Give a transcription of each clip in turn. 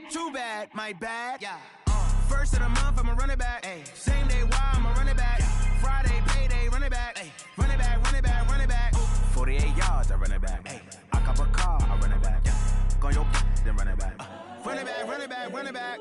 Too bad, my bad. Yeah. First of the month, I'ma run it back. Ay. Same day, why I'ma run it back. Yeah. Friday, payday, run it back. Ay. Run it back, run it back, run it back. 48 yards, I run it back. Ay. I cop a car, I run it back. Yeah. Go on your then run it back. Run it back, run it back, run it back.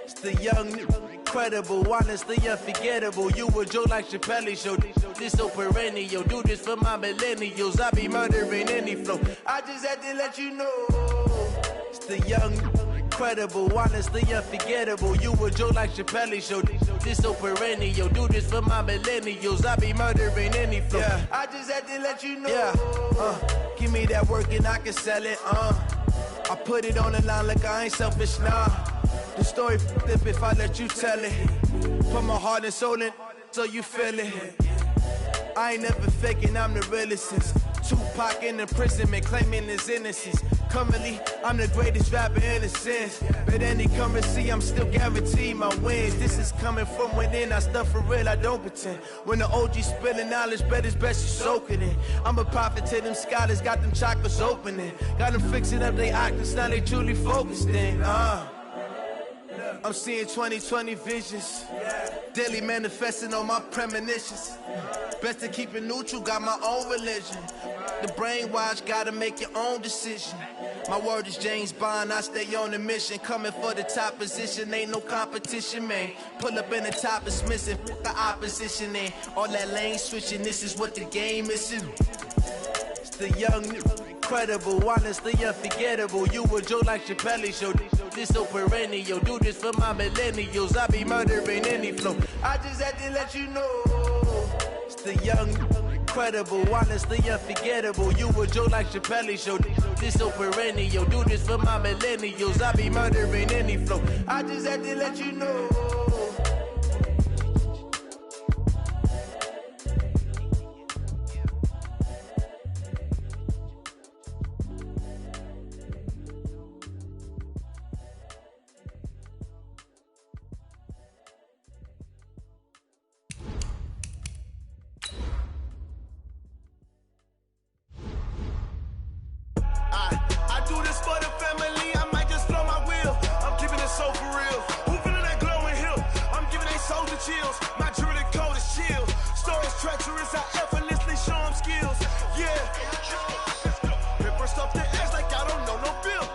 It's the young, incredible, honestly unforgettable. You a joke like Chappelle Show. This so perennial. Do this for my millennials. I be murdering any flow. I just had to let you know. It's the young, incredible, honestly unforgettable. You a joke like Chappelle Show. This so perennial. Do this for my millennials. I be murdering any flow. Yeah. I just had to let you know. Yeah. Give me that work and I can sell it. I put it on the line like I ain't selfish, nah. The story flip if I let you tell it. Put my heart and soul in so you feel it. I ain't never faking, I'm the realest since Tupac in imprisonment, claiming his innocence. Currently, I'm the greatest rapper in a sense. But any currency, I'm still guaranteed my wins. This is coming from within, I stuff for real, I don't pretend. When the OG spilling knowledge, bet it's best you soak it in. I'm a prophet to them scholars, got them chakras opening. Got them fixing up their octaves, now they truly focused in. I'm seeing 2020 visions, daily manifesting on my premonitions. Best to keep it neutral, got my own religion. The brainwash, gotta make your own decision. My word is James Bond, I stay on the mission. Coming for the top position, ain't no competition, man. Pull up in the top is missing, the opposition ain't. All that lane switching, this is what the game is. It's the young, incredible, honestly unforgettable. You a joke like Chappelle Show. This so perennial. Do this for my millennials. I be murdering any flow. I just had to let you know. It's the young, incredible, honestly unforgettable. You a joke like Chappelle Show. This so perennial. Do this for my millennials. I be murdering any flow. I just had to let you know. Chills, my jewelry code is chill. Stories treacherous, I effortlessly show them skills. Yeah, paper stuff that acts like I don't know no bill.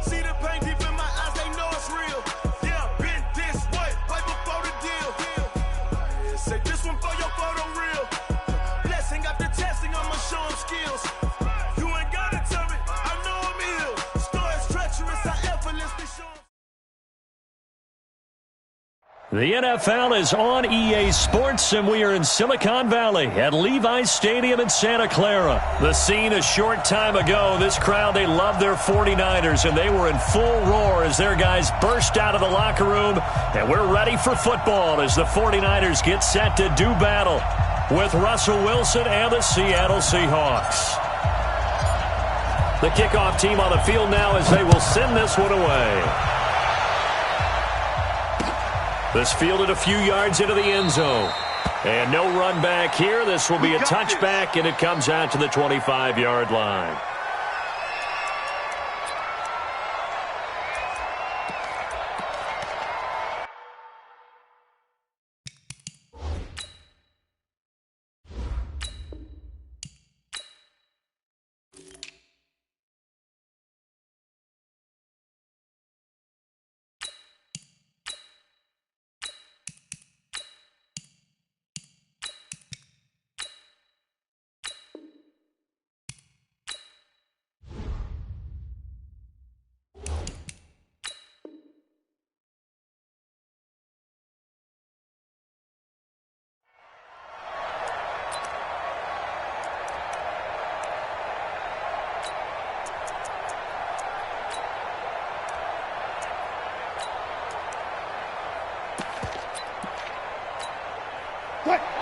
See the pain deep in my eyes, they know it's real. Yeah, been this way, right before the deal. Say this one for your photo reel. Blessing after testing, I'ma show them skills. You ain't gotta tell me, I know I'm ill. Stories treacherous, I effortlessly show them. The NFL is on EA Sports, and we are in Silicon Valley at Levi's Stadium in Santa Clara. The scene a short time ago, this crowd, they love their 49ers, and they were in full roar as their guys burst out of the locker room, and we're ready for football as the 49ers get set to do battle with Russell Wilson and the Seattle Seahawks. The kickoff team on the field now as they will send this one away. This fielded a few yards into the end zone. And no run back here. This will be a touchback, and it comes out to the 25-yard line.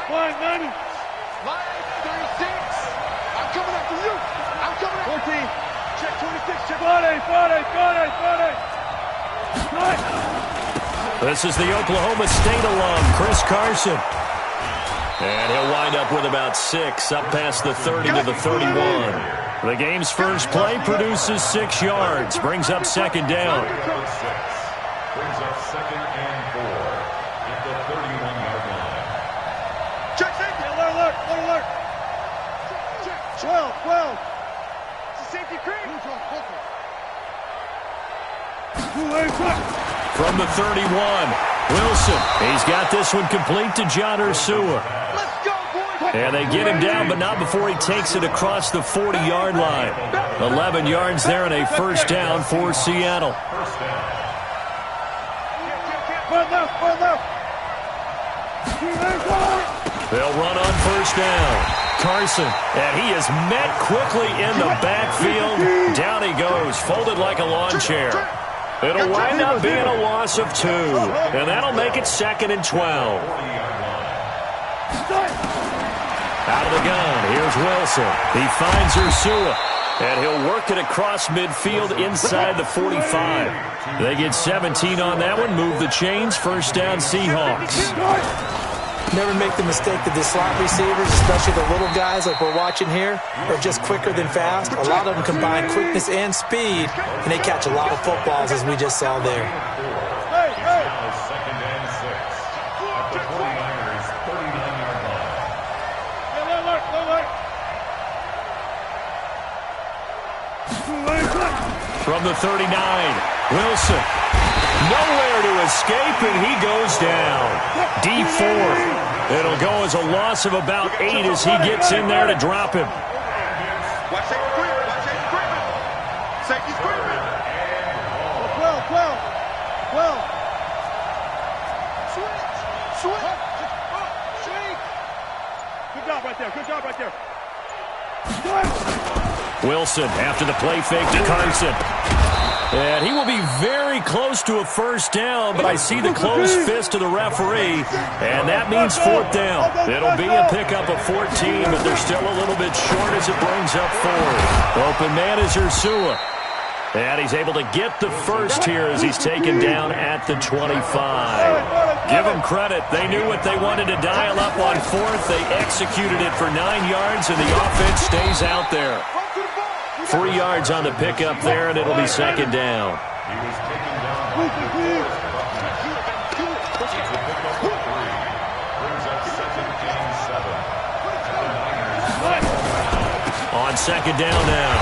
Line 90. Line 36. I'm coming after you. I'm coming after 14. Check 26. Check 40. 40. 40. 40. 40. This is the Oklahoma State alum, Chris Carson. And he'll wind up with about 6, up past the 30 to the 31. The game's first play produces 6 yards, brings up second down. Brings up second and 4 at the 31-yard line. Check safety. Alert. 12. It's a safety cream. From the 31, Wilson. He's got this one complete to John Ursua. Let's go, boys. And they get him down, but not before he takes it across the 40-yard line. 11 yards there and a first down for Seattle. First down. They'll run on first down. Carson, and he is met quickly in the backfield. Down he goes, folded like a lawn chair. It'll wind up being a loss of 2, and that'll make it second and 12. Out of the gun, here's Wilson. He finds Ursua, and he'll work it across midfield inside the 45. They get 17 on that one, move the chains, first down Seahawks. Never make the mistake that the slot receivers, especially the little guys like we're watching here, are just quicker than fast. A lot of them combine quickness and speed, and they catch a lot of footballs, as we just saw there. Second and 6 at the 49ers' 39-yard line. From the 39, Wilson. Nowhere to escape, and he goes down. D4. It'll go as a loss of about 8 as he gets in there to drop him. Watch safety creeping. Safety's creeping. 12. Switch. Good job right there. Wilson after the play fake to Carson. And he will be very close to a first down, but I see the closed fist of the referee, and that means fourth down. It'll be a pickup of 14, but they're still a little bit short as it brings up 4. Open man is Ursua. And he's able to get the first here as he's taken down at the 25. Give them credit. They knew what they wanted to dial up on 4th. They executed it for 9 yards, and the offense stays out there. 3 yards on the pickup there, and it'll be second down. He was taken down by 4th. It's a pickup of 3. Brings up second and 7. On second down now,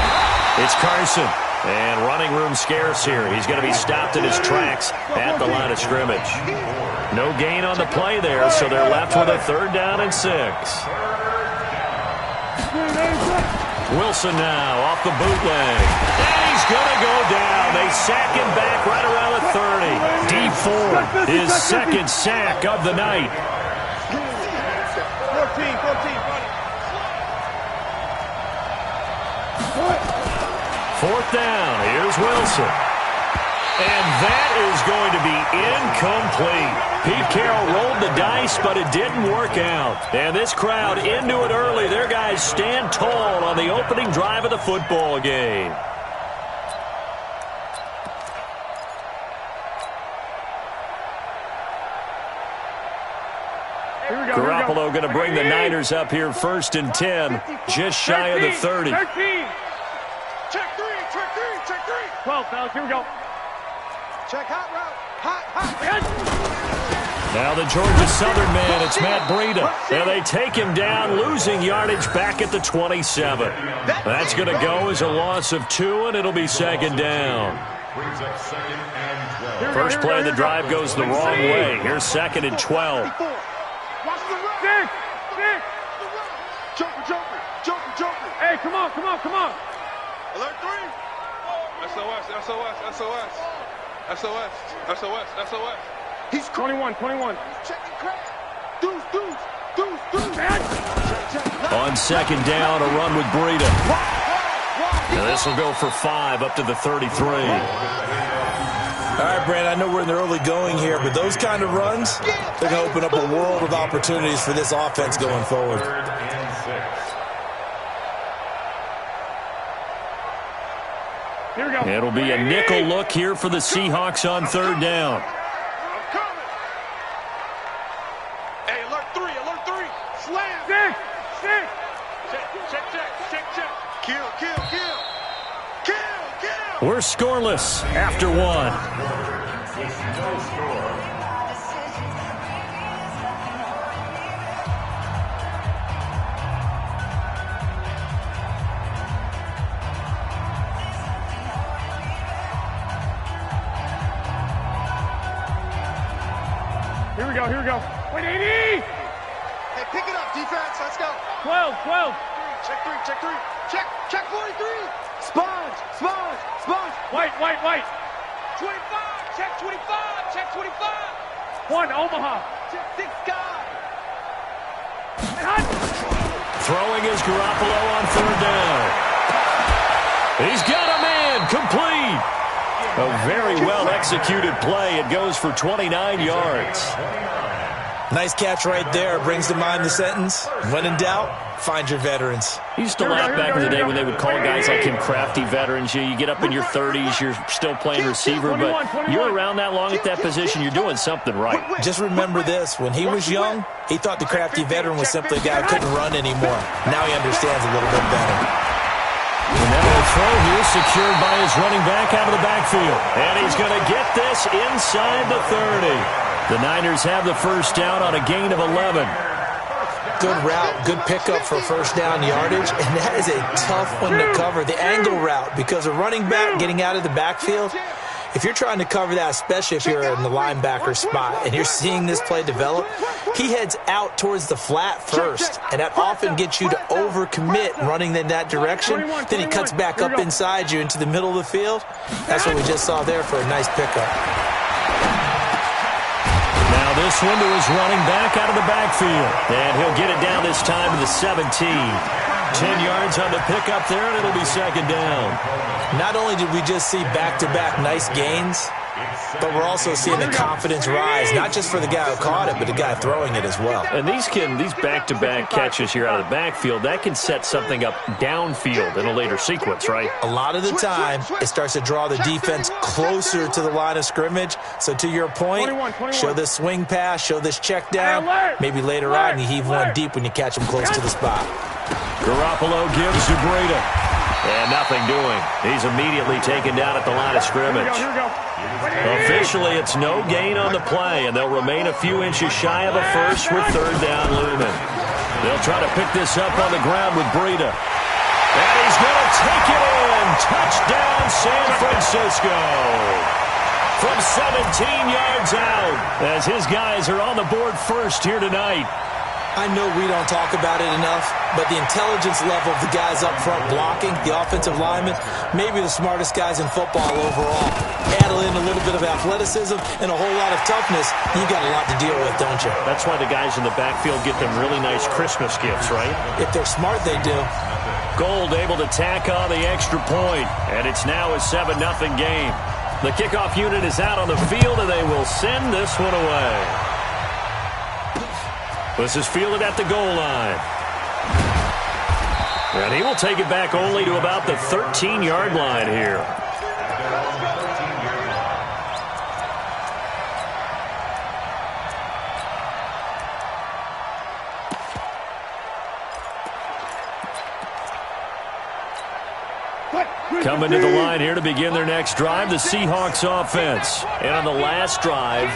it's Carson. And running room scarce here. He's going to be stopped in his tracks at the line of scrimmage. No gain on the play there, so they're left with a 3rd down and 6. Wilson now off the bootleg. And he's going to go down. They sack him back right around the 30. D4, his second sack of the night. 4th down. Here's Wilson. And that is going to be incomplete. Pete Carroll rolled the dice, but it didn't work out. And this crowd into it early. Their guys stand tall on the opening drive of the football game. Garoppolo going to bring the Niners up here 1st and 10, just shy of the 30. Check three. 12, fellas, here we go. Check hot route. Hot. Now the Georgia Southern man, it's Matt Breida. And they take him down, losing yardage back at the 27. That's going to go as a loss of 2, and it'll be second down. Brings up second and 12. First play of the drive goes the wrong way. Here's second and 12. Watch the run. Joker. Hey, come on. Alert 3. SOS. He's 21. Checking crack. Deuce. On second down, a run with Breida. Now this will go for 5 up to the 33. All right, Brand, I know we're in the early going here, but those kind of runs, they're going to open up a world of opportunities for this offense going forward. 3rd and 6. Here we go. It'll be a nickel look here for the Seahawks on 3rd down. I'm coming. Alert 3, alert 3. Slam. Six. Check. Kill. We're scoreless after one. No score. Here we go. Wait, 80! Hey, pick it up, defense. Let's go. 12. Check 3. Check 43. Sponge. White. 25. Check 25. 1, Omaha. Check 6, Scott. Throwing is Garoppolo on third down. He's got a man, complete. A very well-executed play. It goes for 29 yards. Nice catch right there. Brings to mind the sentence, when in doubt, find your veterans. You used to laugh back in the day when they would call guys like him crafty veterans. You get up in your 30s, you're still playing receiver, but you're around that long at that position, you're doing something right. Just remember this. When he was young, he thought the crafty veteran was simply a guy who couldn't run anymore. Now he understands a little bit better. And that will throw here, secured by his running back out of the backfield. And he's going to get this inside the 30. The Niners have the first down on a gain of 11. Good route, good pickup for first down yardage, and that is a tough one to cover. The angle route, because a running back getting out of the backfield, if you're trying to cover that, especially if you're in the linebacker spot and you're seeing this play develop, he heads out towards the flat first, and that often gets you to overcommit running in that direction. Then he cuts back up inside you into the middle of the field. That's what we just saw there for a nice pickup. Now this one to his running back out of the backfield, and he'll get it down this time to the 17. 10 yards on the pickup there, and it'll be second down. Not only did we just see back-to-back nice gains, but we're also seeing the confidence rise, not just for the guy who caught it, but the guy throwing it as well. And these back-to-back catches here out of the backfield, that can set something up downfield in a later sequence, right? A lot of the time, it starts to draw the defense closer to the line of scrimmage. So to your point, show this swing pass, show this check down. Maybe later on you heave one deep when you catch him close to the spot. Garoppolo gives to Breida. And nothing doing. He's immediately taken down at the line of scrimmage. Officially, it's no gain on the play, and they'll remain a few inches shy of a first with third down looming. They'll try to pick this up on the ground with Breida. And he's going to take it in. Touchdown, San Francisco. From 17 yards out, as his guys are on the board first here tonight. I know we don't talk about it enough, but the intelligence level of the guys up front blocking, the offensive linemen, maybe the smartest guys in football overall. Add in a little bit of athleticism and a whole lot of toughness, you got a lot to deal with, don't you? That's why the guys in the backfield get them really nice Christmas gifts, right? If they're smart, they do. Gold able to tack on the extra point, and it's now a 7-0 game. The kickoff unit is out on the field, and they will send this one away. This is fielded at the goal line. And he will take it back only to about the 13-yard line here. Coming to the line here to begin their next drive, the Seahawks offense. And on the last drive,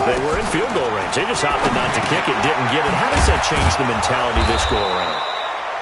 they were in field goal range. They just opted not to kick it, didn't get it. How does that change the mentality this go around?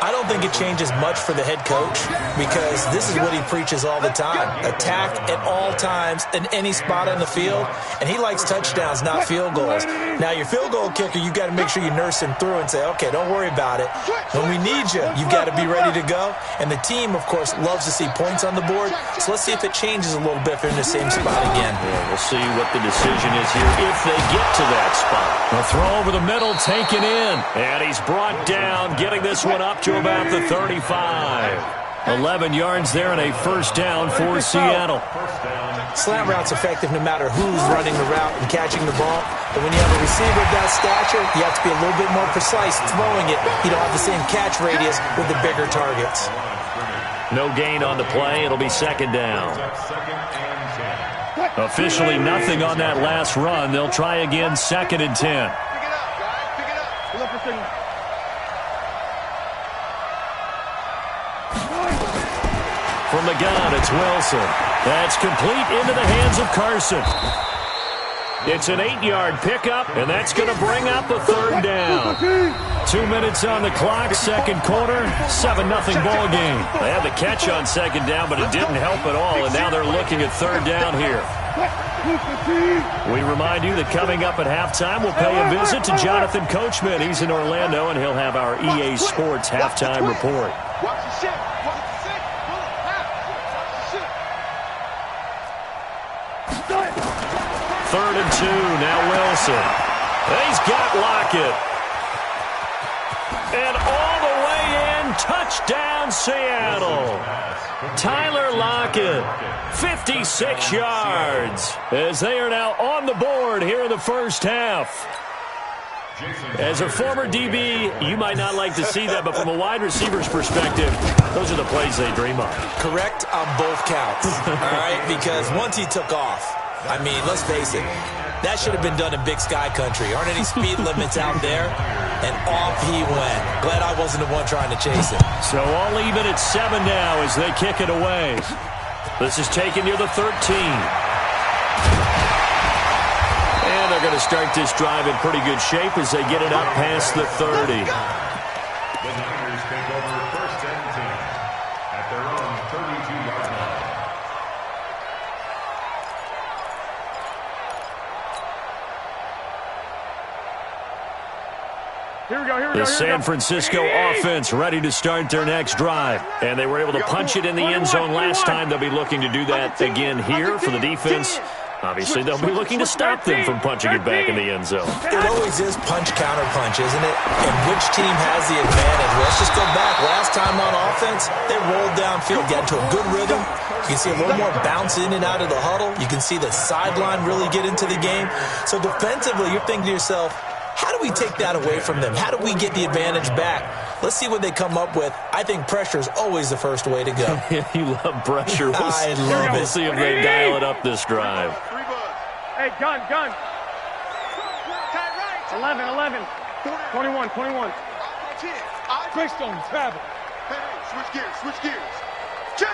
I don't think it changes much for the head coach because this is what he preaches all the time. Attack at all times in any spot on the field, and he likes touchdowns, not field goals. Now, your field goal kicker, you've got to make sure you nurse him through and say, okay, don't worry about it. When we need you, you've got to be ready to go. And the team, of course, loves to see points on the board, so let's see if it changes a little bit if they're in the same spot again. Yeah, we'll see what the decision is here if they get to that spot. A throw over the middle, taken in, and he's brought down, getting this one up to about the 35. 11 yards there and a first down for Seattle. Slant route's effective no matter who's running the route and catching the ball. But when you have a receiver of that stature, you have to be a little bit more precise throwing it. You don't have the same catch radius with the bigger targets. No gain on the play. It'll be second down. Officially nothing on that last run. They'll try again, 2nd and 10. From the gun, it's Wilson. That's complete into the hands of Carson. It's an 8-yard pickup, and that's going to bring up a third down. 2 minutes on the clock, second quarter, 7-0 ball game. They had the catch on second down, but it didn't help at all, and now they're looking at third down here. We remind you that coming up at halftime, we'll pay a visit to Jonathan Coachman. He's in Orlando, and he'll have our EA Sports halftime report. Third and 2, now Wilson. He's got Lockett. And all the way in, touchdown Seattle. Tyler Lockett, 56 yards, as they are now on the board here in the first half. As a former DB, you might not like to see that, but from a wide receiver's perspective, those are the plays they dream of. Correct on both counts, all right? Because once he took off, I mean, let's face it, that should have been done in Big Sky Country. Aren't any speed limits out there? And off he went. Glad I wasn't the one trying to chase him. So all even at 7 now as they kick it away. This is taken near the 13. And they're going to start this drive in pretty good shape as they get it up past the 30. The Niners take over first and 10 at their own 32-yard line. The San Francisco offense ready to start their next drive. And they were able to punch it in the end zone last time. They'll be looking to do that again here for the defense. Obviously, they'll be looking to stop them from punching it back in the end zone. It always is punch-counter-punch, isn't it? And which team has the advantage? Let's just go back. Last time on offense, they rolled downfield, got to a good rhythm. You can see a little more bounce in and out of the huddle. You can see the sideline really get into the game. So defensively, you're thinking to yourself, how do we take that away from them? How do we get the advantage back? Let's see what they come up with. I think pressure is always the first way to go. You love pressure. I love it. We'll see if they dial it up this drive. Hey, gun. 11. 21. Quick stone, travel. Hey, switch gears. Check.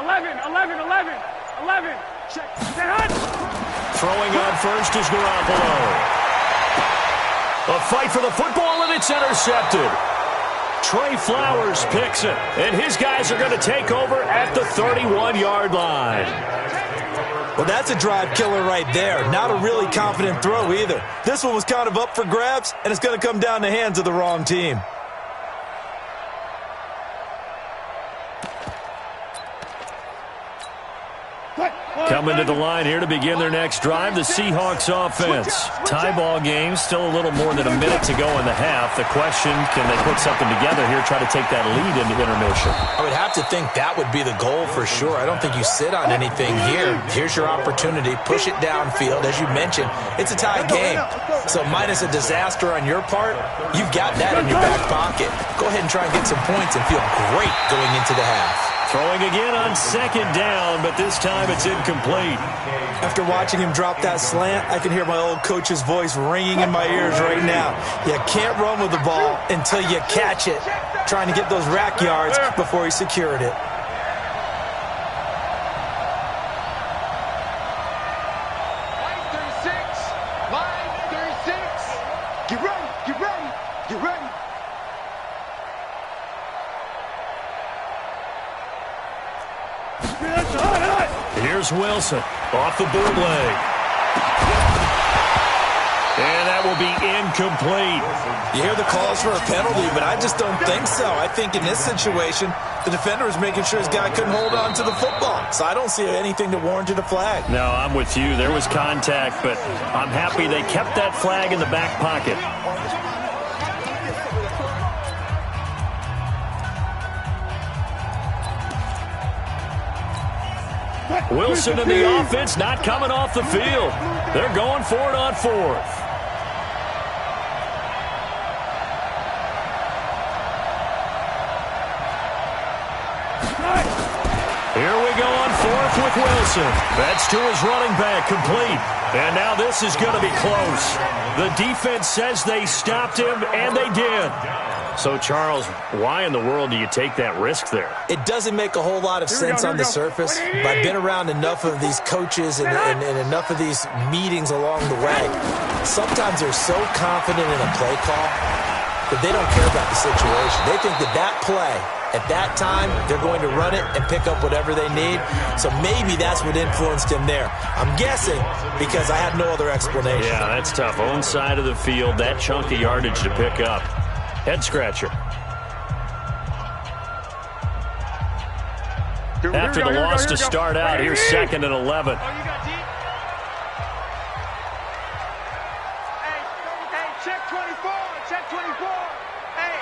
11. Check. Throwing on first is Garoppolo. A fight for the football, and it's intercepted. Trey Flowers picks it, and his guys are going to take over at the 31-yard line. Well, that's a drive killer right there. Not a really confident throw either. This one was kind of up for grabs, and it's going to come down the hands of the wrong team. Coming to the line here to begin their next drive, the Seahawks offense. Tie ball game, still a little more than a minute to go in the half. The question, can they put something together here, try to take that lead into intermission? I would have to think that would be the goal for sure. I don't think you sit on anything here. Here's your opportunity. Push it downfield. As you mentioned, it's a tie game. So minus a disaster on your part, you've got that in your back pocket. Go ahead and try and get some points and feel great going into the half. Throwing again on second down, but this time it's incomplete. After watching him drop that slant, I can hear my old coach's voice ringing in my ears right now. You can't run with the ball until you catch it. Trying to get those rack yards before he secured it. Line 36. Get ready. Here's Wilson off the bootleg. And that will be incomplete. You hear the calls for a penalty, but I just don't think so. I think in this situation, the defender is making sure his guy couldn't hold on to the football. So I don't see anything that warranted a flag. No, I'm with you. There was contact, but I'm happy they kept that flag in the back pocket. Wilson and the offense not coming off the field. They're going for it on fourth. Here we go on fourth with Wilson. That's to his running back, complete. And now this is going to be close. The defense says they stopped him, and they did. So, Charles, why in the world do you take that risk there? It doesn't make a whole lot of sense on the surface, but I've been around enough of these coaches and enough of these meetings along the way. Sometimes they're so confident in a play call that they don't care about the situation. They think that play, at that time, they're going to run it and pick up whatever they need. So maybe that's what influenced him there. I'm guessing because I have no other explanation. Yeah, that's tough. Own side of the field, that chunk of yardage to pick up. Head scratcher. After the loss to start out, here's 2nd and 11. Hey, check 24. Check 24. Hey,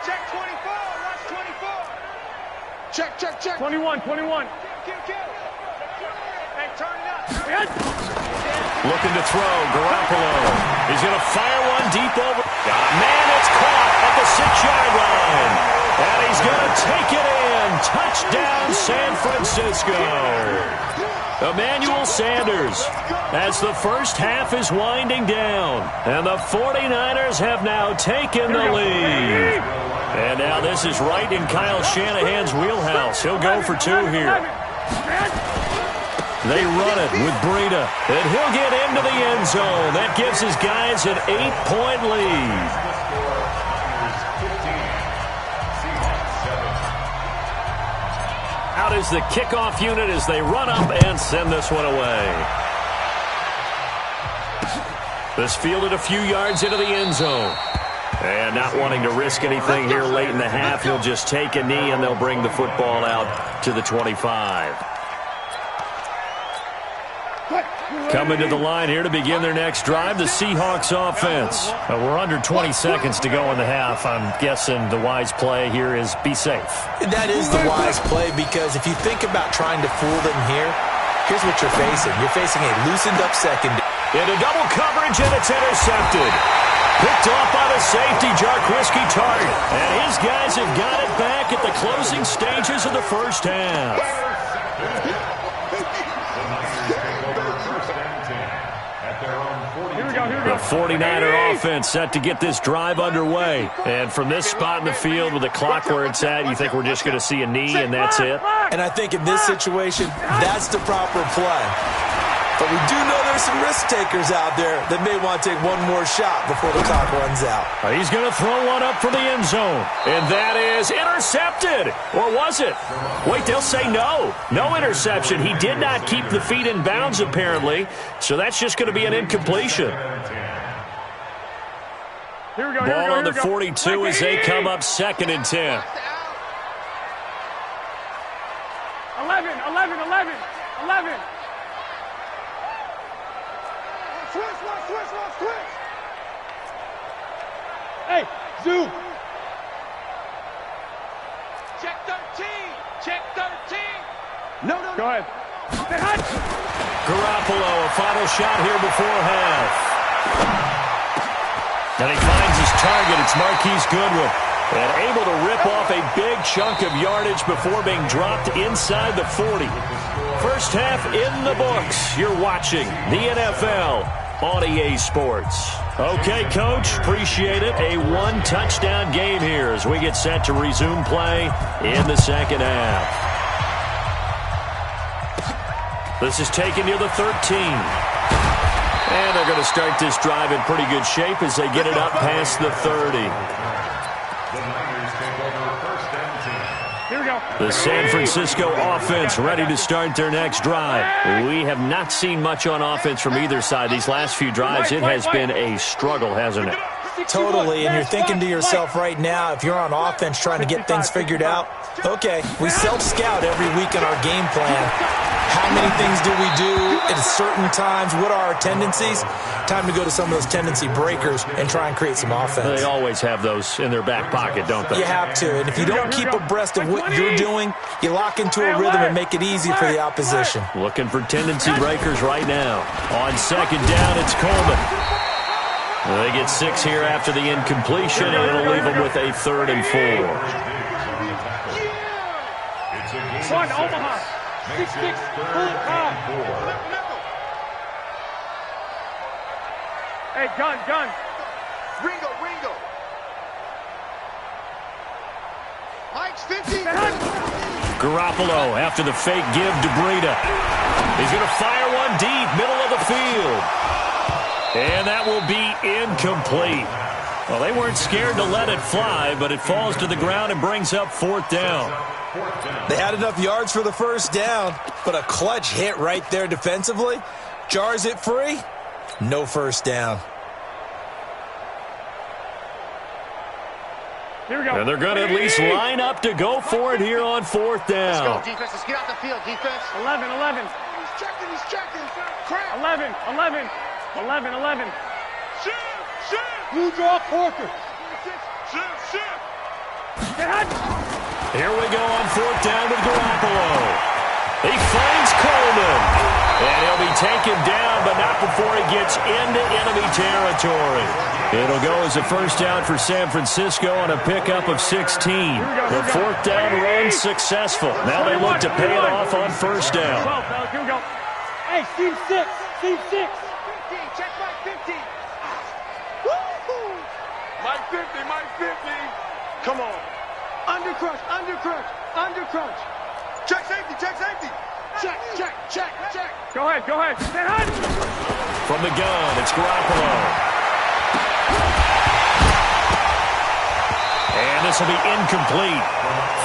check 24. Watch 24. Check. 21. Hey, turn it up. Looking to throw. Garoppolo. He's going to fire one deep over. Man, it's caught at the 6-yard line. And he's going to take it in. Touchdown, San Francisco. Emmanuel Sanders, as the first half is winding down. And the 49ers have now taken the lead. And now this is right in Kyle Shanahan's wheelhouse. He'll go for 2 here. They run it with Breida, and he'll get into the end zone. That gives his guys an 8-point lead. Out is the kickoff unit as they run up and send this one away. This fielded a few yards into the end zone. And not wanting to risk anything here late in the half, he'll just take a knee, and they'll bring the football out to the 25. Coming to the line here to begin their next drive, the Seahawks offense. We're under 20 seconds to go in the half. I'm guessing the wise play here is be safe. That is the wise play, because if you think about trying to fool them here, here's what you're facing. You're facing a loosened up second. Into double coverage, and it's intercepted. Picked off by the safety, Jarquiski Tart. And his guys have got it back at the closing stages of the first half. The 49er offense set to get this drive underway. And from this spot in the field with the clock where it's at, you think we're just going to see a knee and that's it? And I think in this situation, that's the proper play. But we do know there's some risk takers out there that may want to take one more shot before the clock runs out. He's going to throw one up for the end zone. And that is intercepted. Or was it? Wait, they'll say no. No interception. He did not keep the feet in bounds, apparently. So that's just going to be an incompletion. Ball on the 42 as they come up 2nd and 10. 11. Switch. Hey, Zoo. Check 13. No. Go ahead. Garoppolo, a final shot here before half. And he finds his target. It's Marquise Goodwin. And able to rip off a big chunk of yardage before being dropped inside the 40. First half in the books. You're watching the NFL on EA Sports. Okay, Coach, appreciate it. A 1-touchdown game here as we get set to resume play in the second half. This is taken near the 13. And they're going to start this drive in pretty good shape as they get it up past the 30. The San Francisco offense ready to start their next drive. We have not seen much on offense from either side. These last few drives, it has been a struggle, hasn't it? Totally, and you're thinking to yourself right now, if you're on offense trying to get things figured out, okay, we self-scout every week in our game plan. How many things do we do at certain times? What are our tendencies? Time to go to some of those tendency breakers and try and create some offense. They always have those in their back pocket, don't they? You have to, and if you don't keep abreast of what you're doing, you lock into a rhythm and make it easy for the opposition. Looking for tendency breakers right now. On second down, it's Coleman. They get 6 here after the incompletion, and it'll leave them with a 3rd and 4. Omaha. 6-6. Hey, gun. Ringo. Mike's 50. Garoppolo after the fake give to Breida. He's going to fire one deep, middle of the field. And that will be incomplete. Well, they weren't scared to let it fly, but it falls to the ground and brings up 4th down. They had enough yards for the first down, but a clutch hit right there defensively. Jars it free. No first down. Here we go. And they're going to at least line up to go for it here on 4th down. Let's go, defense. Let's get out the field, defense. 11. He's checking. Crap. 11. Shift. Blue draw, quarter. Shift. Here we go on 4th down with Garoppolo. He finds Coleman. And he'll be taken down, but not before he gets into enemy territory. It'll go as a first down for San Francisco on a pickup of 16. The 4th down run successful. Now they look to pay it off on first down. Here we go. Hey, team 6. 15. Check Mike 15. Woo-hoo. Mike 50. Come on. Under crunch. Check safety. Check. Go ahead. Stand on. From the gun, it's Garoppolo. And this will be incomplete.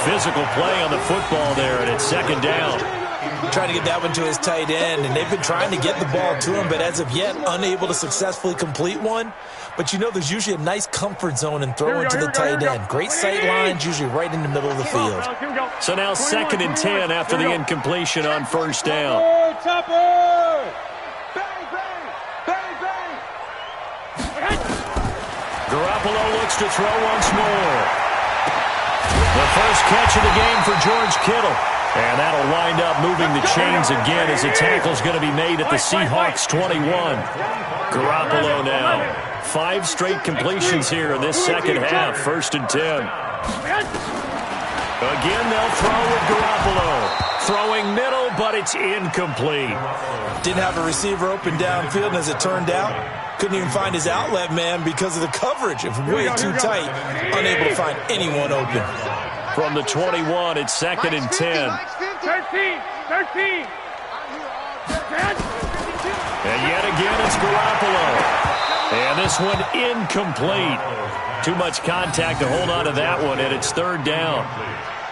Physical play on the football there, and it's 2nd down. Trying to get that one to his tight end, and they've been trying to get the ball to him, but as of yet, unable to successfully complete one. But you know there's usually a nice comfort zone in throwing to the tight end. Great sight lines, usually right in the middle of the field. So now 2nd and 10 after the incompletion on first down. Garoppolo looks to throw once more. The first catch of the game for George Kittle. And that'll wind up moving the chains again as the tackle's going to be made at the Seahawks 21. Garoppolo now. 5 straight completions here in this second half. 1st and 10. Again, they'll throw with Garoppolo. Throwing middle, but it's incomplete. Didn't have a receiver open downfield, and as it turned out, couldn't even find his outlet man because of the coverage. It was way too tight. Unable to find anyone open. From the 21, it's 2nd and 10. 13. And yet again, it's Garoppolo. And this one incomplete. Too much contact to hold on to that one, and it's 3rd down.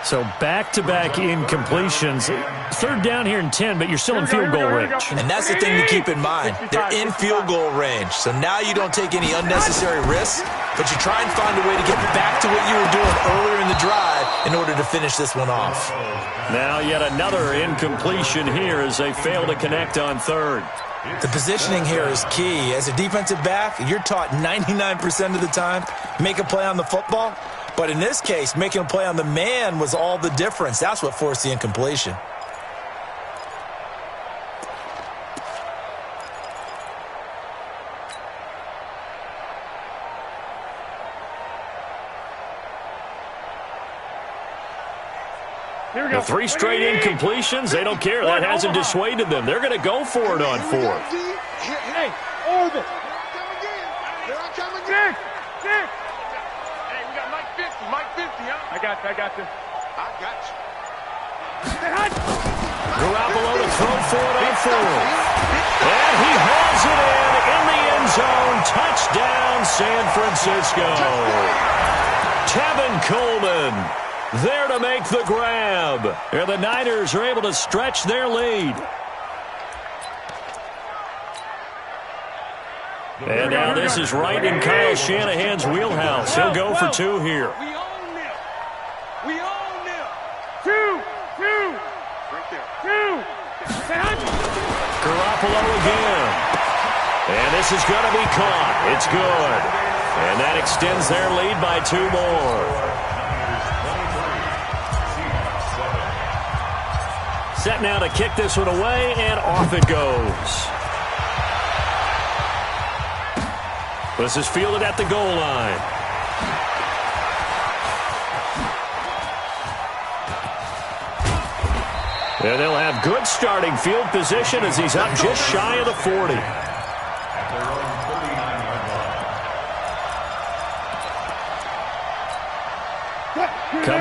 So back-to-back incompletions. 3rd down here in 10, but you're still in field goal range. And that's the thing to keep in mind. They're in field goal range. So now you don't take any unnecessary risks, but you try and find a way to get back to what you were doing earlier in the drive in order to finish this one off. Now yet another incompletion here as they fail to connect on 3rd. The positioning here is key. As a defensive back, you're taught 99% of the time, make a play on the football. But in this case, making a play on the man was all the difference. That's what forced the incompletion. The 3 straight incompletions, they don't care. That hasn't dissuaded them. They're going to go for it on 4th. Hey, orbit. Nick. Hey, we got Mike 50, huh? I got you. Garoppolo to throw for it on 4th. And he hauls it in the end zone. Touchdown, San Francisco. Tevin Coleman there to make the grab. And the Niners are able to stretch their lead. And now this is right in Kyle Shanahan's wheelhouse. He'll go for 2 here. We own them. 2. Right there. 2. Garoppolo again. And this is going to be caught. It's good. And that extends their lead by 2 more. Set now to kick this one away, and off it goes. This is fielded at the goal line. And they'll have good starting field position as he's up just shy of the 40.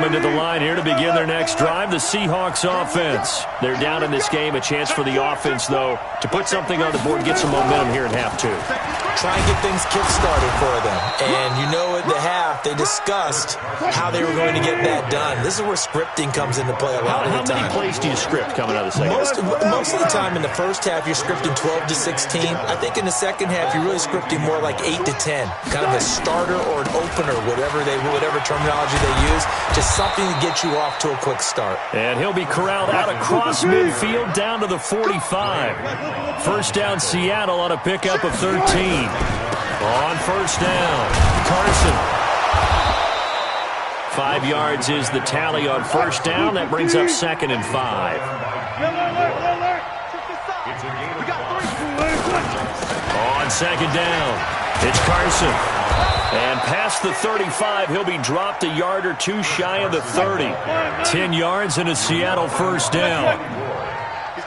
coming to the line here to begin their next drive, the Seahawks offense. They're down in this game. A chance for the offense, though, to put something on the board, get some momentum here in half two. Try and get things kick-started for them. And you know at the half, they discussed how they were going to get that done. This is where scripting comes into play a lot of the time. How many plays do you script coming out of the second half? Most of the time in the first half, you're scripting 12 to 16. I think in the second half, you're really scripting more like 8 to 10. Kind of a starter or an opener, whatever terminology they use. Just something to get you off to a quick start. And he'll be corralled out across midfield down to the 45. First down, Seattle on a pickup of 13. On first down, Carson. 5 yards is the tally on first down. That brings up 2nd and 5. On second down, it's Carson. And past the 35, he'll be dropped a yard or two shy of the 30. 10 yards and a Seattle first down.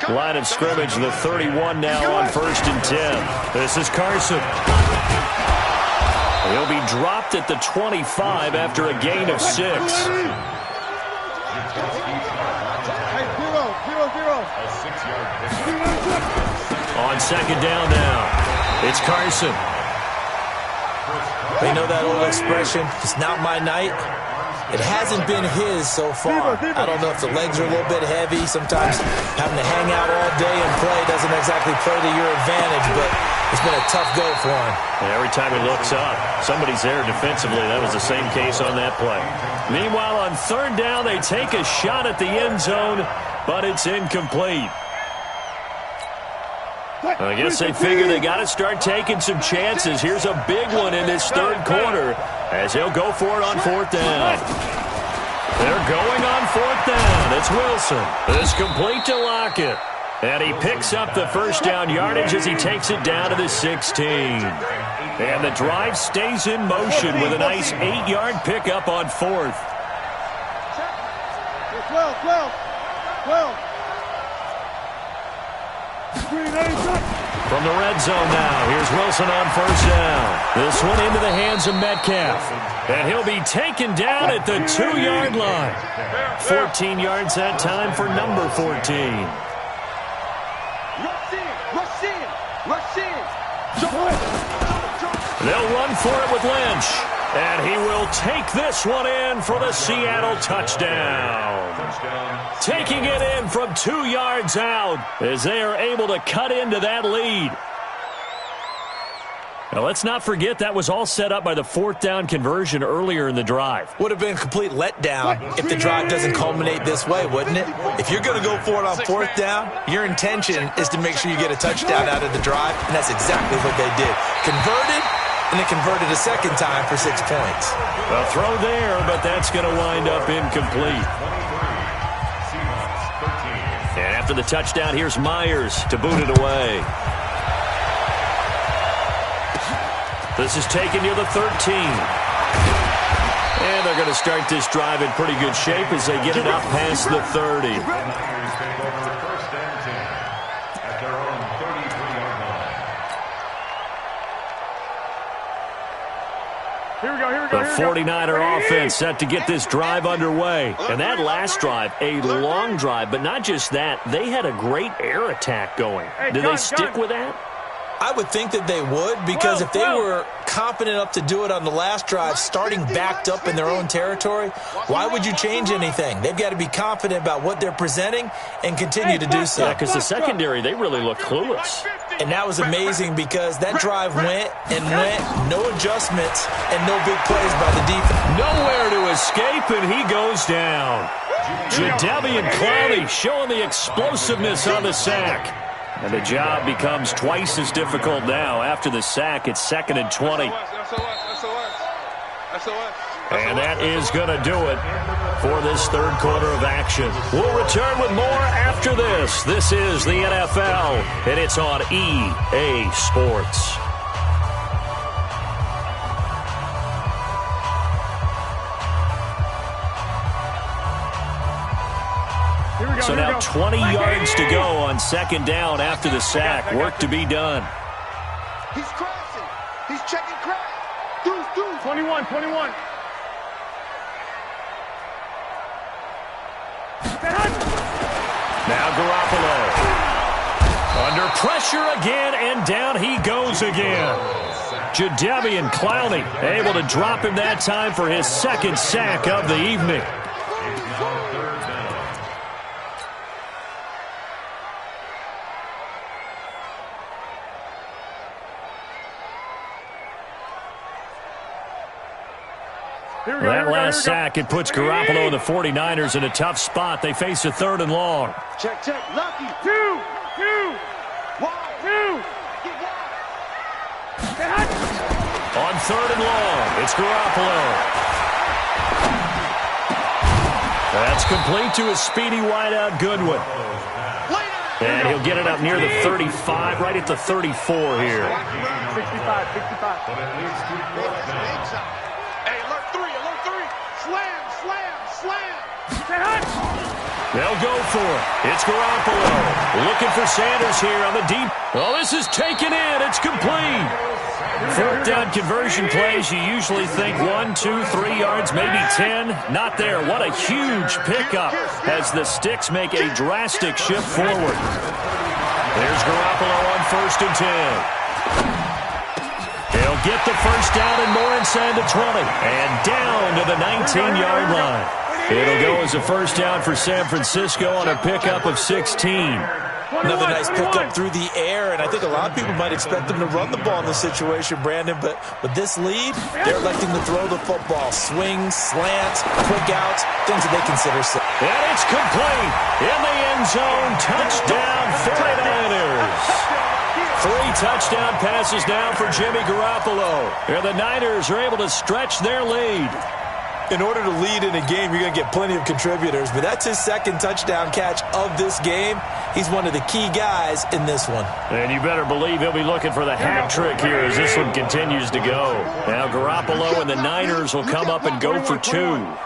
Line of scrimmage, the 31 now on 1st and 10. This is Carson. He'll be dropped at the 25 after a gain of 6. On second down now, it's Carson. You know that old expression, it's not my night? It hasn't been his so far. I don't know if the legs are a little bit heavy. Sometimes having to hang out all day and play doesn't exactly play to your advantage, but it's been a tough go for him. And every time he looks up, somebody's there defensively. That was the same case on that play. Meanwhile, on third down, they take a shot at the end zone, but it's incomplete. I guess they figure they got to start taking some chances. Here's a big one in this third quarter as he'll go for it on 4th down. They're going on 4th down. It's Wilson. It's complete to Lockett. And he picks up the first down yardage as he takes it down to the 16. And the drive stays in motion with a nice 8-yard pickup on 4th. 12. From the red zone now, here's Wilson on first down. This one into the hands of Metcalf. And he'll be taken down at the 2-yard line. 14 yards that time for number 14. They'll run for it with Lynch. And he will take this one in for the Seattle touchdown. Taking it in from 2 yards out as they are able to cut into that lead. Now, let's not forget that was all set up by the 4th down conversion earlier in the drive. Would have been a complete letdown if the drive doesn't culminate this way, wouldn't it? If you're going to go for it on 4th down, your intention is to make sure you get a touchdown out of the drive, and that's exactly what they did. Converted, and they converted a second time for 6 points. A throw there, but that's going to wind up incomplete. And after the touchdown, here's Myers to boot it away. This is taken near the 13. And they're going to start this drive in pretty good shape as they get it up past the 30. Here we go. The 49er offense set to get this drive underway. And that last drive, a long drive, but not just that. They had a great air attack going. Did they stick with that? I would think that they would, because if they were confident enough to do it on the last drive, starting backed up in their own territory, why would you change anything? They've got to be confident about what they're presenting and continue to do so. Yeah, because the secondary, they really look clueless. And that was amazing because that drive went, no adjustments, and no big plays by the defense. Nowhere to escape, and he goes down. Jadeveon Clowney showing the explosiveness on the sack. And the job becomes twice as difficult now. After the sack, it's 2nd and 20. And that is going to do it for this third quarter of action. We'll return with more after this. This is the NFL, and it's on EA Sports. So now 20 yards to go on 2nd down after the sack. Work to be done. He's crashing. He's checking crash. Deuce. 21. Now Garoppolo. Under pressure again, and down he goes again. Jadeveon Clowney able to drop him that time for his second sack of the evening. That last sack, it puts Garoppolo and the 49ers in a tough spot. They face a 3rd and long. Check, check, Lucky. 2, 2, 1, 2. On 3rd and long, it's Garoppolo. That's complete to his speedy wideout, Goodwin. And he'll get it up near the 35, right at the 34 here. 65. Slam. They'll go for it. It's Garoppolo. Looking for Sanders here on the deep. Oh, this is taken in. It's complete. 4th down conversion plays, you usually think 1, 2, 3 yards, maybe 10. Not there. What a huge pickup as the Sticks make a drastic shift forward. There's Garoppolo on 1st and 10. He'll get the first down and more inside the 20. And down to the 19-yard line. It'll go as a first down for San Francisco on a pickup of 16. Another nice pickup through the air, and I think a lot of people might expect them to run the ball in this situation, Brandon, but with this lead, they're electing to throw the football. Swings, slants, quick outs, things that they consider safe. And it's complete. In the end zone, touchdown 49ers. 3 touchdown passes now for Jimmy Garoppolo. And the Niners are able to stretch their lead. In order to lead in a game, you're going to get plenty of contributors, but that's his 2nd touchdown catch of this game. He's one of the key guys in this one. And you better believe he'll be looking for the hat trick here as this one continues to go. Now Garoppolo and the Niners will come up and go for 2. No.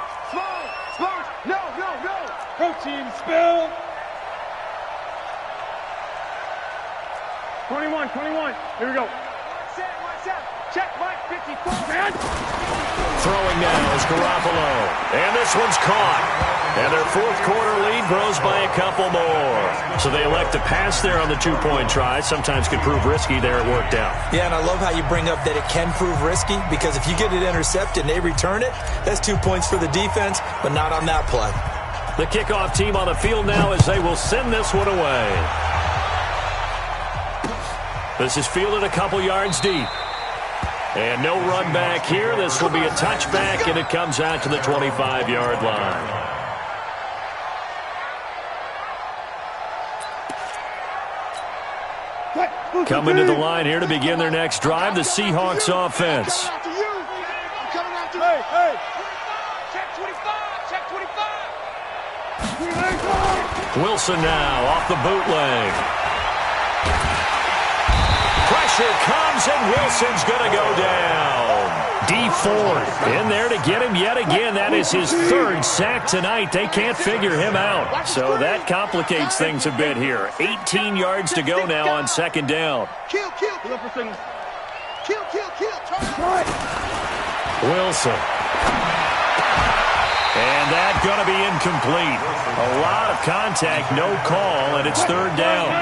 Protein spill. 21. Here we go. Check, Mike, 54, man. Throwing now is Garoppolo. And this one's caught. And their 4th quarter lead grows by a couple more. So they elect to pass there on the 2-point try. Sometimes could prove risky. There it worked out. Yeah, and I love how you bring up that it can prove risky, because if you get it intercepted and they return it, that's 2 points for the defense, but not on that play. The kickoff team on the field now as they will send this one away. This is fielded a couple yards deep. And no run back here. This will be a touchback, and it comes out to the 25-yard line. Coming to the line here to begin their next drive, the Seahawks offense. Hey. Check 25. Wilson now off the bootleg. Pressure comes, and Wilson's going to go down. D Ford in there to get him yet again. That is his 3rd sack tonight. They can't figure him out. So that complicates things a bit here. 18 yards to go now on 2nd down. Kill. Wilson. And that's going to be incomplete. A lot of contact, no call, and it's 3rd down.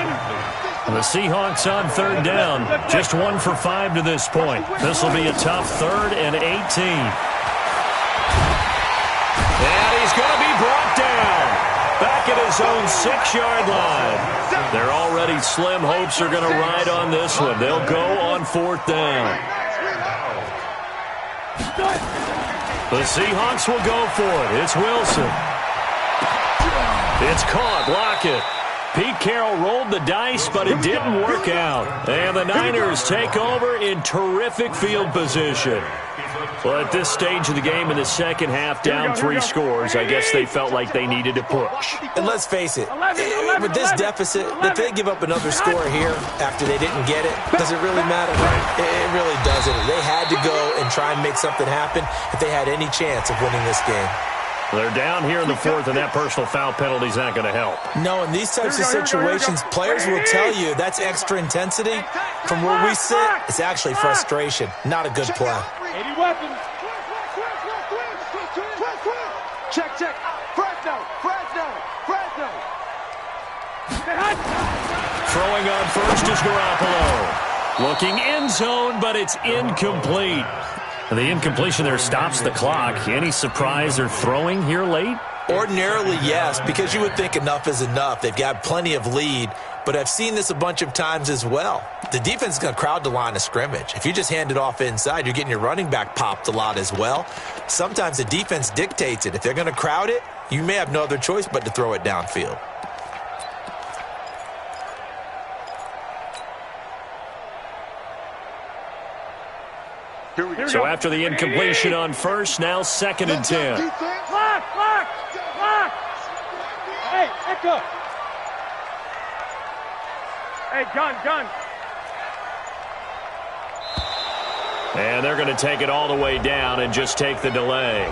The Seahawks on 3rd down, just 1 for 5 to this point. This will be a tough 3rd and 18. And he's going to be brought down back at his own 6-yard line. Their already slim hopes are going to ride on this one. They'll go on 4th down. The Seahawks will go for it. It's Wilson. It's caught. Block it. Pete Carroll rolled the dice, but it didn't work out. And the Niners take over in terrific field position. Well, at this stage of the game in the second half, down 3 scores, I guess they felt like they needed to push. And let's face it, with this deficit, if they give up another score here after they didn't get it, does it really matter? It really doesn't. They had to go and try and make something happen if they had any chance of winning this game. They're down here in the 4th, and that personal foul penalty is not going to help. No, in these types of situations, players will tell you that's extra intensity. From where we sit, it's actually frustration. Not a good play. 80 weapons. Check. Fresno. Throwing on first is Garoppolo. Looking end zone, but it's incomplete. And the incompletion there stops the clock. Any surprise they're throwing here late? Ordinarily, yes, because you would think enough is enough. They've got plenty of lead, but I've seen this a bunch of times as well. The defense is going to crowd the line of scrimmage. If you just hand it off inside, you're getting your running back popped a lot as well. Sometimes the defense dictates it. If they're going to crowd it, you may have no other choice but to throw it downfield. So after the incompletion on first, now 2nd and 10. Lock! Hey, Echo! Hey, gun! And they're going to take it all the way down and just take the delay.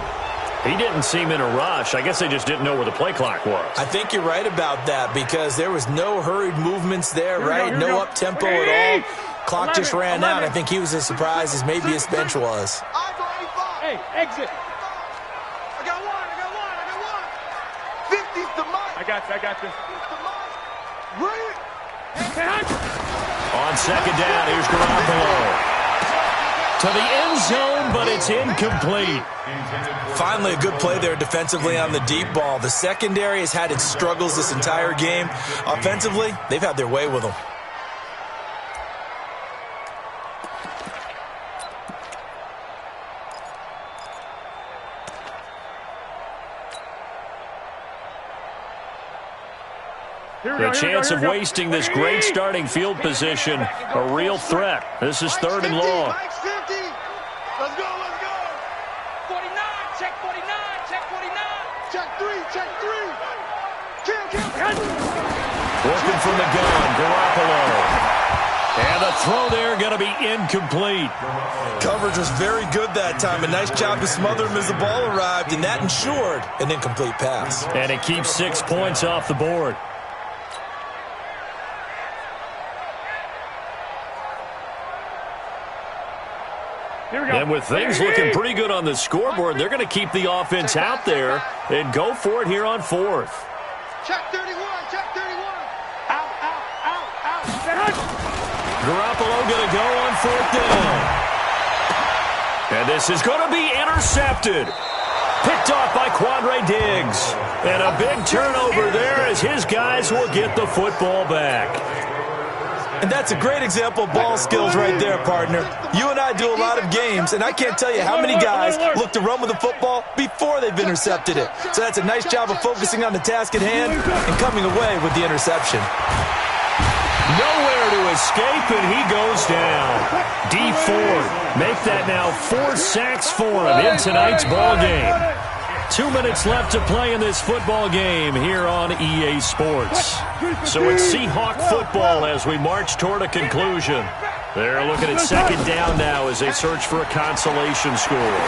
He didn't seem in a rush. I guess they just didn't know where the play clock was. I think you're right about that because there was no hurried movements there, right? No up-tempo at all. Clock just ran out. I think he was as surprised as maybe his bench was. Hey, exit. I got one. 50's the mic. I got this. Right. On 2nd down, here's Garoppolo. To the end zone, but it's incomplete. Finally, a good play there defensively on the deep ball. The secondary has had its struggles this entire game. Offensively, they've had their way with them. The chance of wasting this great starting field position, a real threat. This is 3rd and long. Let's go. 49, check 49. Check three. Kill. Working from the gun, Garoppolo. And the throw there going to be incomplete. Coverage was very good that time. A nice job to smother him as the ball arrived, and that ensured an incomplete pass. And it keeps 6 points off the board. And with things looking pretty good on the scoreboard, they're going to keep the offense out there and go for it here on 4th. Check 31. Out. Garoppolo going to go on 4th down. And this is going to be intercepted. Picked off by Quandre Diggs. And a big turnover there as his guys will get the football back. And that's a great example of ball skills right there, partner. You and I do a lot of games, and I can't tell you how many guys look to run with the football before they've intercepted it. So that's a nice job of focusing on the task at hand and coming away with the interception. Nowhere to escape, and he goes down. D Ford make that now 4 sacks for him in tonight's ball game. 2 minutes left to play in this football game here on EA Sports. So it's Seahawk football as we march toward a conclusion. They're looking at 2nd down now as they search for a consolation score.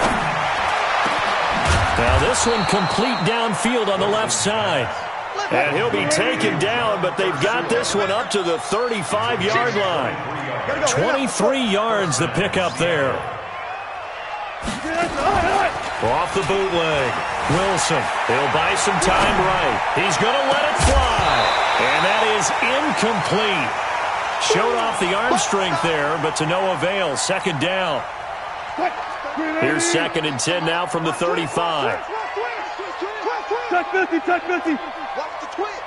Now this one complete downfield on the left side. And he'll be taken down, but they've got this one up to the 35-yard line. 23 yards the pickup there. Off the bootleg. Wilson, he'll buy some time right. He's going to let it fly. And that is incomplete. Showed off the arm strength there, but to no avail. 2nd down. Here's 2nd and 10 now from the 35. Touch 50. Watch the twist.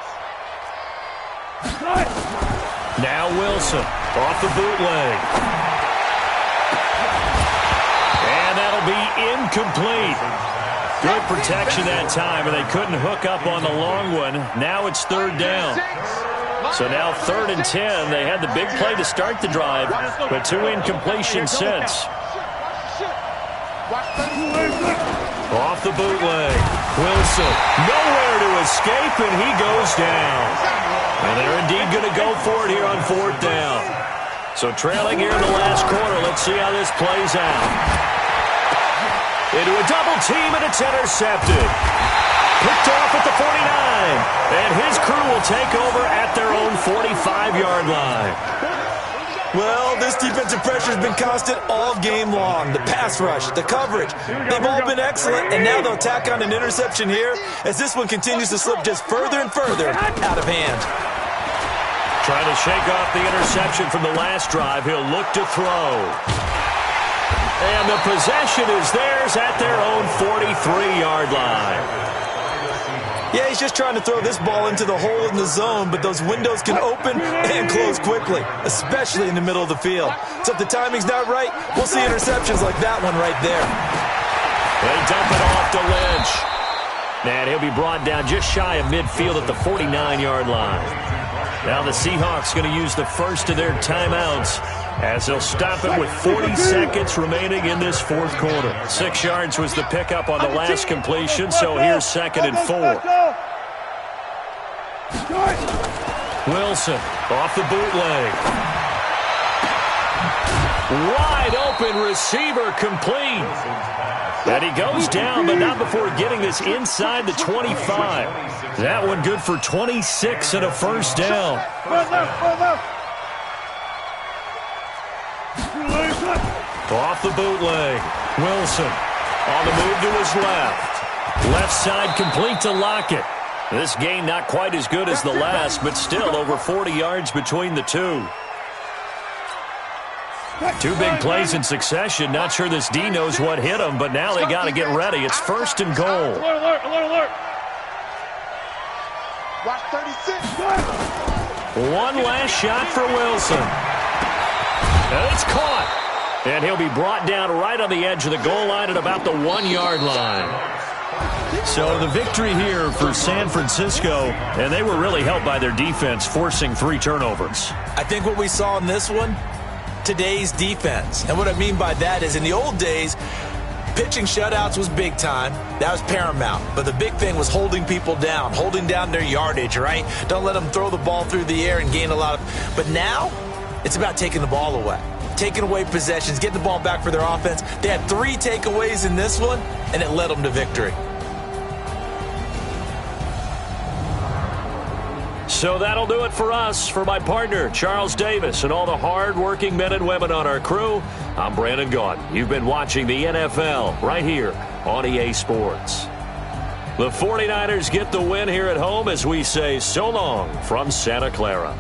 Now Wilson, off the bootleg. And that'll be incomplete. Good protection that time, and they couldn't hook up on the long one. Now it's 3rd down. So now 3rd and 10. They had the big play to start the drive, but 2 incompletions since. Off the bootleg. Wilson, nowhere to escape, and he goes down. And they're indeed going to go for it here on 4th down. So trailing here in the last quarter. Let's see how this plays out. Into a double team, and it's intercepted. Picked off at the 49. And his crew will take over at their own 45-yard line. Well, this defensive pressure has been constant all game long. The pass rush, the coverage, they've all been excellent, and now they'll tack on an interception here as this one continues to slip just further and further out of hand. Trying to shake off the interception from the last drive. He'll look to throw. And the possession is theirs at their own 43-yard line. Yeah, he's just trying to throw this ball into the hole in the zone, but those windows can open and close quickly, especially in the middle of the field. So if the timing's not right, we'll see interceptions like that one right there. They dump it off to Lynch. And he'll be brought down just shy of midfield at the 49-yard line. Now the Seahawks going to use the first of their timeouts as they'll stop it with 40 seconds remaining in this fourth quarter. 6 yards was the pickup on the last completion, so here's 2nd and 4. Wilson off the bootleg. Wide open receiver complete. And he goes down, but not before getting this inside the 25. That one good for 26 and a first down. Off the bootleg. Wilson on the move to his left. Left side complete to Lockett. This game not quite as good as the last, but still over 40 yards between the two. 2 big plays in succession. Not sure this D knows what hit him, but now they got to get ready. It's 1st and goal. Alert, alert, alert. Watch 36. One last shot for Wilson. And it's caught. And he'll be brought down right on the edge of the goal line at about the 1-yard line. So the victory here for San Francisco, and they were really helped by their defense, forcing 3 turnovers. I think what we saw in this one, today's defense. And what I mean by that is in the old days, pitching shutouts was big time. That was paramount. But the big thing was holding people down, holding down their yardage, right? Don't let them throw the ball through the air and gain a lot of... But now, it's about taking the ball away. Taking away possessions, getting the ball back for their offense. They had 3 takeaways in this one, and it led them to victory. So that'll do it for us. For my partner, Charles Davis, and all the hard-working men and women on our crew, I'm Brandon Gaudin. You've been watching the NFL right here on EA Sports. The 49ers get the win here at home as we say so long from Santa Clara.